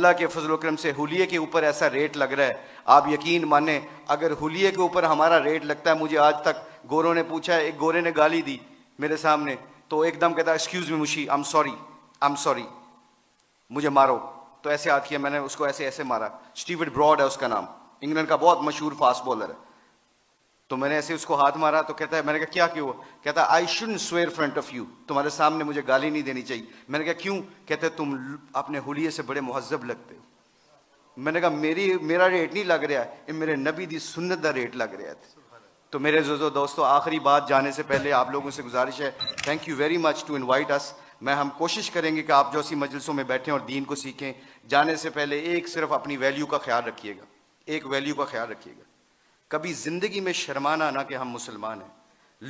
अल्लाह के फजल करम से हुलिये के ऊपर ऐसा रेट लग रहा है, आप यकीन माने अगर हुलिये के ऊपर हमारा रेट लगता है, मुझे आज तक गोरों ने पूछा, एक गोरे ने गाली दी मेरे सामने, तो एकदम कहता excuse me Mushi, I am sorry, मुझे मारो। तो ऐसे हाथ किया, मैंने उसको ऐसे ऐसे मारा। स्टीवर्ट ब्रॉड है उसका नाम, इंग्लैंड का बहुत मशहूर फास्ट बॉलर है। तो मैंने ऐसे उसको हाथ मारा, तो कहता है, मैंने कहा क्या क्यों? कहता है I shouldn't swear front of you, तुम्हारे सामने मुझे गाली नहीं देनी चाहिए। मैंने कहा क्यों? कहते हैं तुम अपने हुलिये से बड़े मुहज्जब लगते हो। मैंने कहा मेरा रेट नहीं लग रहा है, मेरे नबी दी सुन्नत दा रेट लग रहा है। तो मेरे दोस्तों, आखिरी बात जाने से पहले आप लोगों से गुजारिश है, thank you very much to invite us. हम कोशिश करेंगे कि आप जो सी मजलिसों में बैठें और दीन को सीखें। जाने से पहले एक सिर्फ अपनी वैल्यू का ख्याल रखिएगा, एक वैल्यू का ख्याल रखिएगा, कभी जिंदगी में शर्माना ना कि हम मुसलमान हैं।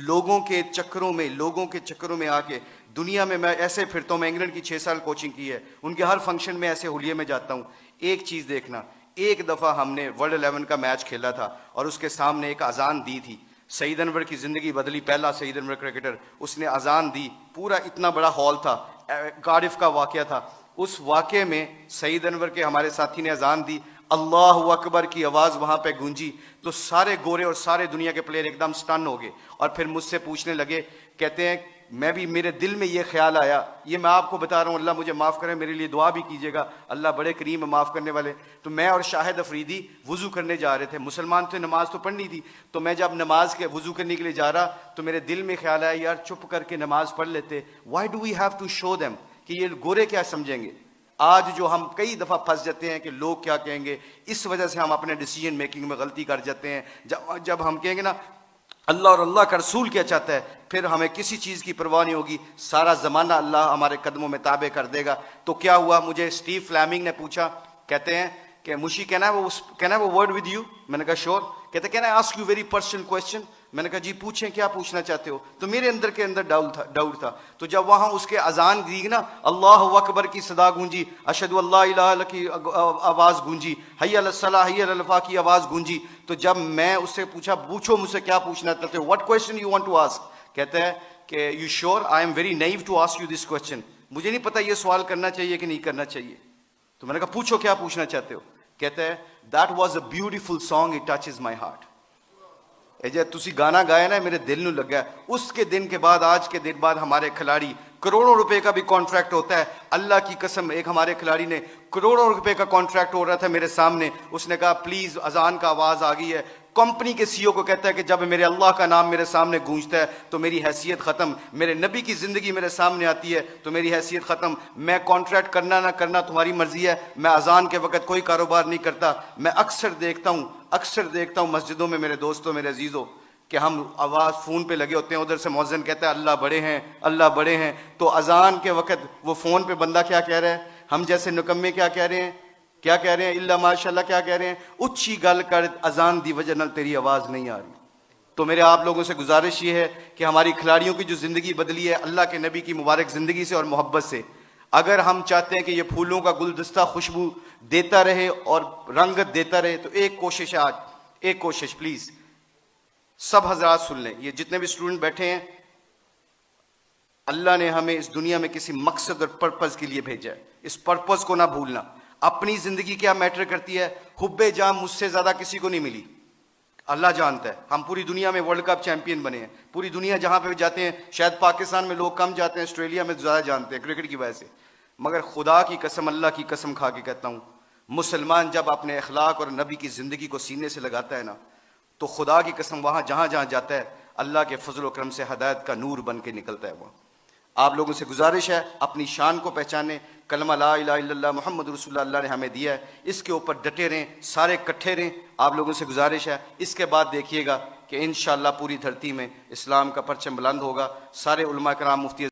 लोगों के चक्करों में आके दुनिया में मैं ऐसे फिरता हूँ। मैं इंग्लैंड की 6 साल कोचिंग की है, उनके हर फंक्शन में ऐसे हुलिये में जाता हूँ। एक चीज़ देखना, एक दफ़ा हमने वर्ल्ड 11 का मैच खेला था और उसके सामने एक अजान दी थी। सईद अनवर की ज़िंदगी बदली, पहला सईद अनवर क्रिकेटर, उसने अजान दी, पूरा इतना बड़ा हॉल था, कार्डिफ का वाक़या था। उस वाक़े में सईद अनवर के हमारे साथी ने अजान दी, अल्लाह अकबर की आवाज़ वहाँ पे गूंजी, तो सारे गोरे और सारे दुनिया के प्लेयर एकदम स्टन हो गए और फिर मुझसे पूछने लगे, कहते हैं मैं भी, मेरे दिल में ये ख्याल आया, ये मैं आपको बता रहा हूँ, अल्लाह मुझे माफ़ करे, मेरे लिए दुआ भी कीजिएगा, अल्लाह बड़े करीम है माफ़ करने वाले। तो मैं और शाहिद अफरीदी वुज़ू करने जा रहे थे, मुसलमान थे, नमाज तो पढ़नी थी। तो मैं जब नमाज के वुज़ू करने के लिए जा रहा, तो मेरे दिल में ख्याल आया, यार चुप करके नमाज पढ़ लेते, why do we have to show them कि ये गोरे क्या समझेंगे। आज जो हम कई दफ़ा फंस जाते हैं कि लोग क्या कहेंगे, इस वजह से हम अपने डिसीजन मेकिंग में गलती कर जाते हैं। जब हम कहेंगे ना अल्लाह और अल्लाह का रसूल क्या चाहता है, फिर हमें किसी चीज़ की परवाह नहीं होगी, सारा ज़माना अल्लाह हमारे कदमों में ताबे कर देगा। तो क्या हुआ, मुझे स्टीव फ्लैमिंग ने पूछा, कहते हैं कि मुशी कहना है वो वर्ड विद यू। मैंने कहा श्योर। कहते can I ask you very personal question. मैंने कहा जी पूछें, क्या पूछना चाहते हो। तो मेरे अंदर के अंदर डाउट था। तो जब वहां उसके अजान दी ना, अल्लाह अकबर की सदा गूंजी, अशहदु अल्ला इलाहा इल्लल्लाह की आवाज गूंजी, हय्या अलस सलाह हय्या अलल फलाह की आवाज गूंजी, तो जब मैं उससे पूछा, पूछो मुझसे क्या पूछना चाहते हो, what question you want to ask. कहता है कि you sure, I am very naive to ask you this question, मुझे नहीं पता ये सवाल करना चाहिए कि नहीं करना चाहिए। तो मैंने कहा पूछो क्या पूछना चाहते हो। कहता है that was a beautiful song, it touches my heart. जे तुसी गाना गाया ना, मेरे दिल में लगा। उसके दिन के बाद, आज के दिन बाद हमारे खिलाड़ी, करोड़ों रुपए का भी कॉन्ट्रैक्ट होता है, अल्लाह की कसम। एक हमारे खिलाड़ी ने करोड़ों रुपए का कॉन्ट्रैक्ट हो रहा था मेरे सामने, उसने कहा प्लीज अजान का आवाज आ गई है। कंपनी के सीईओ को कहता है कि जब मेरे अल्लाह का नाम मेरे सामने गूंजता है तो मेरी हैसियत खत्म, मेरे नबी की जिंदगी मेरे सामने आती है तो मेरी हैसियत खत्म। मैं कॉन्ट्रैक्ट करना ना करना तुम्हारी मर्जी है, मैं अजान के वक्त कोई कारोबार नहीं करता। मैं अक्सर देखता हूँ मस्जिदों में मेरे दोस्तों, मेरे अजीजों, कि हम आवाज़ फ़ोन पे लगे होते हैं, उधर से मौज़िन कहता है अल्लाह बड़े हैं, अल्लाह बड़े हैं। तो अजान के वक्त वो फ़ोन पे बंदा क्या कह रहा है, हम जैसे निकम्मे क्या कह रहे हैं, इल्ला माशाल्लाह क्या कह रहे हैं, उच्ची गल कर अजान दी वजह नाल तेरी आवाज़ नहीं आ रही। तो मेरे आप लोगों से गुजारिश ये है कि हमारी खिलाड़ियों की जो ज़िंदगी बदली है अल्लाह के नबी की मुबारक ज़िंदगी से और मोहब्बत से, अगर हम चाहते हैं कि ये फूलों का गुलदस्ता खुशबू देता रहे और रंगत देता रहे, तो एक कोशिश है आज, एक कोशिश प्लीज़ सब हजरात सुन लें, ये जितने भी स्टूडेंट बैठे हैं, अल्लाह ने हमें इस दुनिया में किसी मकसद और पर्पस के लिए भेजा है, इस पर्पस को ना भूलना। अपनी जिंदगी क्या मैटर करती है, हुब्बे जाम मुझसे ज्यादा किसी को नहीं मिली, अल्लाह जानता है। हम पूरी दुनिया में वर्ल्ड कप चैंपियन बने हैं, पूरी दुनिया जहां पे भी जाते हैं, शायद पाकिस्तान में लोग कम जाते हैं, ऑस्ट्रेलिया में ज्यादा जानते हैं क्रिकेट की वजह से, मगर खुदा की कसम, अल्लाह की कसम खा के कहता हूं, मुसलमान जब अपने अखलाक और नबी की जिंदगी को सीने से लगाता है ना, तो खुदा की कसम वहां जहां जहां जाता है अल्लाह के फजल करम से हदायत का नूर बन के निकलता है। वो आप लोगों से गुजारिश है, अपनी शान को पहचाने, कलमा ला इलाहा इल्लल्लाह मुहम्मद रसूलुल्लाह अल्लाह ने हमें दिया है, इसके ऊपर डटे रहें, सारे इकट्ठे रहें। आप लोगों से गुजारिश है, इसके बाद देखिएगा कि इंशाअल्लाह पूरी धरती में इस्लाम का परचम बुलंद होगा। सारे उलमा कराम, मुफ्ती